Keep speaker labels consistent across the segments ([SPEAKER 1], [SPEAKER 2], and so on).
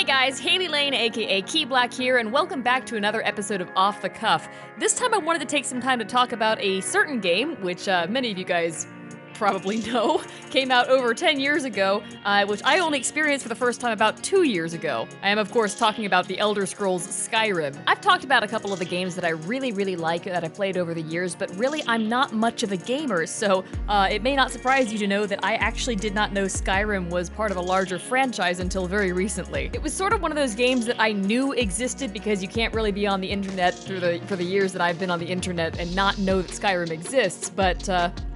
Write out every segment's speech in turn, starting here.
[SPEAKER 1] Hey guys, Hailey Lain aka Key Black here, and welcome back to another episode of Off the Cuff. This time I wanted to take some time to talk about a certain game, which many of you guys probably know, came out over 10 years ago, which I only experienced for the first time about 2 years ago. I am, of course, talking about the Elder Scrolls Skyrim. I've talked about a couple of the games that I really like that I've played over the years, but really I'm not much of a gamer, so it may not surprise you to know that I actually did not know Skyrim was part of a larger franchise until very recently. It was sort of one of those games that I knew existed because you can't really be on the internet for the years that I've been on the internet and not know that Skyrim exists, but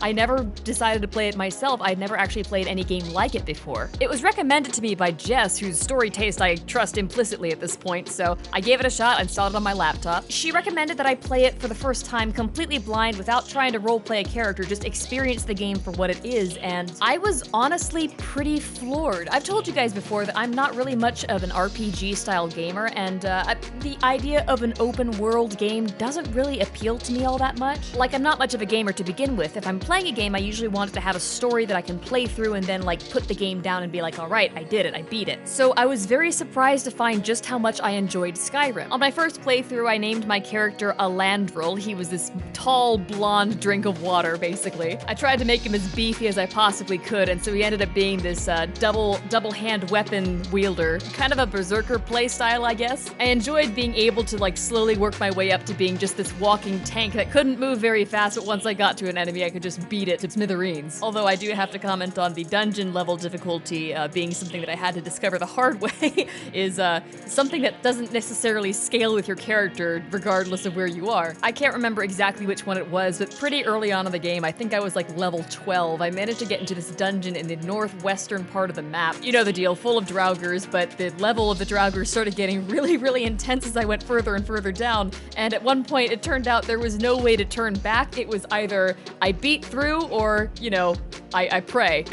[SPEAKER 1] I never decided to play it myself. I'd never actually played any game like it before. It was recommended to me by Jess, whose story taste I trust implicitly at this point, so I gave it a shot, installed it on my laptop. She recommended that I play it for the first time completely blind without trying to roleplay a character, just experience the game for what it is, and I was honestly pretty floored. I've told you guys before that I'm not really much of an RPG-style gamer, and the idea of an open-world game doesn't really appeal to me all that much. Like, I'm not much of a gamer to begin with. If I'm playing a game, I usually want it to have a story that I can play through and then like put the game down and be like, all right, I did it, I beat it. So I was very surprised to find just how much I enjoyed Skyrim. On my first playthrough, I named my character Alandril. He was this tall, blonde drink of water, basically. I tried to make him as beefy as I possibly could, and so he ended up being this double hand weapon wielder. Kind of a berserker playstyle, I guess. I enjoyed being able to like slowly work my way up to being just this walking tank that couldn't move very fast, but once I got to an enemy, I could just beat it to smithereens. Although I do have to comment on the dungeon level difficulty being something that I had to discover the hard way is something that doesn't necessarily scale with your character regardless of where you are. I can't remember exactly which one it was, but pretty early on in the game, I think I was like level 12, I managed to get into this dungeon in the northwestern part of the map. You know the deal, full of draugrs, but the level of the draugrs started getting really intense as I went further and further down, and at one point it turned out there was no way to turn back. It was either I beat through or, you know, I pray.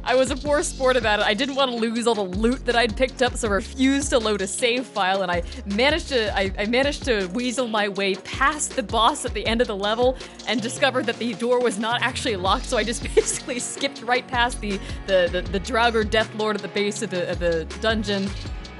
[SPEAKER 1] I was a poor sport about it. I didn't want to lose all the loot that I'd picked up, so I refused to load a save file, and I managed to weasel my way past the boss at the end of the level and discovered that the door was not actually locked, so I just basically skipped right past the Draugr Death Lord at the base of the dungeon,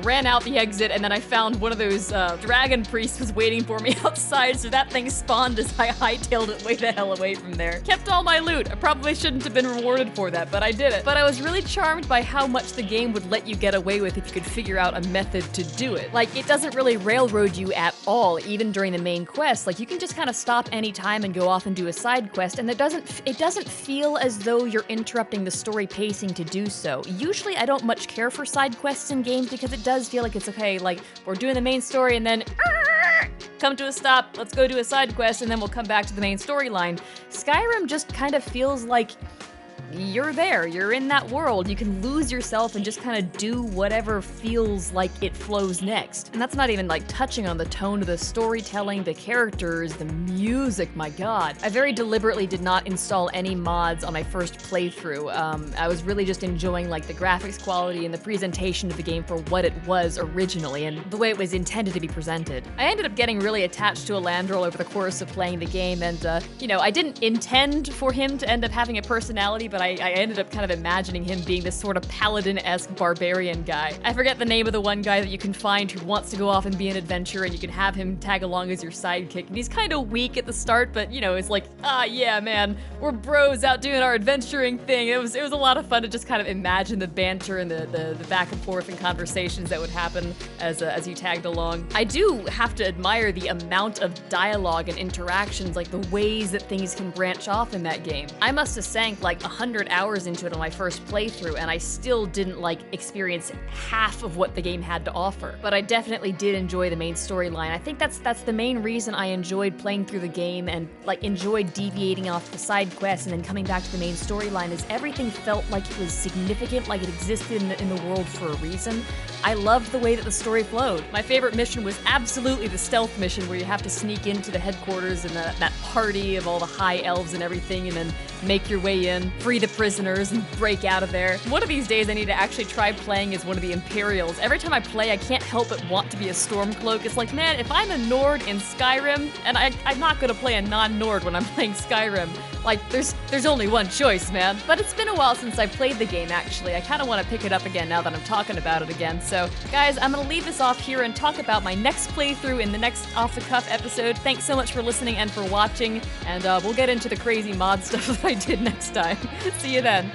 [SPEAKER 1] ran out the exit, and then I found one of those dragon priests was waiting for me outside, so that thing spawned as I hightailed it way the hell away from there. Kept all my loot. I probably shouldn't have been rewarded for that, but I did it. But I was really charmed by how much the game would let you get away with if you could figure out a method to do it. Like, it doesn't really railroad you at all, even during the main quest. Like, you can just kind of stop any time and go off and do a side quest, and it doesn't feel as though you're interrupting the story pacing to do so. Usually, I don't much care for side quests in games because it does feel like it's okay, like, we're doing the main story and then come to a stop, let's go do a side quest, and then we'll come back to the main storyline. Skyrim just kind of feels like you're there, you're in that world, you can lose yourself and just kind of do whatever feels like it flows next. And that's not even like touching on the tone of the storytelling, the characters, the music, my god. I very deliberately did not install any mods on my first playthrough. I was really just enjoying like the graphics quality and the presentation of the game for what it was originally and the way it was intended to be presented. I ended up getting really attached to Alandril over the course of playing the game, and you know, I didn't intend for him to end up having a personality, but I ended up kind of imagining him being this sort of paladin-esque barbarian guy. I forget the name of the one guy that you can find who wants to go off and be an adventurer, and you can have him tag along as your sidekick. And he's kind of weak at the start, but you know, it's like, yeah, man, we're bros out doing our adventuring thing. It was a lot of fun to just kind of imagine the banter and the back and forth and conversations that would happen as you tagged along. I do have to admire the amount of dialogue and interactions, like the ways that things can branch off in that game. I must have sank like 100 hours into it on my first playthrough, and I still didn't like experience half of what the game had to offer. But I definitely did enjoy the main storyline. I think that's the main reason I enjoyed playing through the game and like enjoyed deviating off the side quests and then coming back to the main storyline, is everything felt like it was significant, like it existed in the world for a reason. I loved the way that the story flowed. My favorite mission was absolutely the stealth mission where you have to sneak into the headquarters and that party of all the high elves and everything, and then make your way in, free the prisoners and break out of there. One of these days I need to actually try playing as one of the Imperials. Every time I play, I can't help but want to be a Stormcloak. It's like, man, if I'm a Nord in Skyrim, and I'm not gonna play a non-Nord when I'm playing Skyrim. Like, there's only one choice, man. But it's been a while since I played the game, actually. I kind of want to pick it up again now that I'm talking about it again. So, guys, I'm gonna leave this off here and talk about my next playthrough in the next Off the Cuff episode. Thanks so much for listening and for watching, and we'll get into the crazy mod stuff that I did next time. See you then.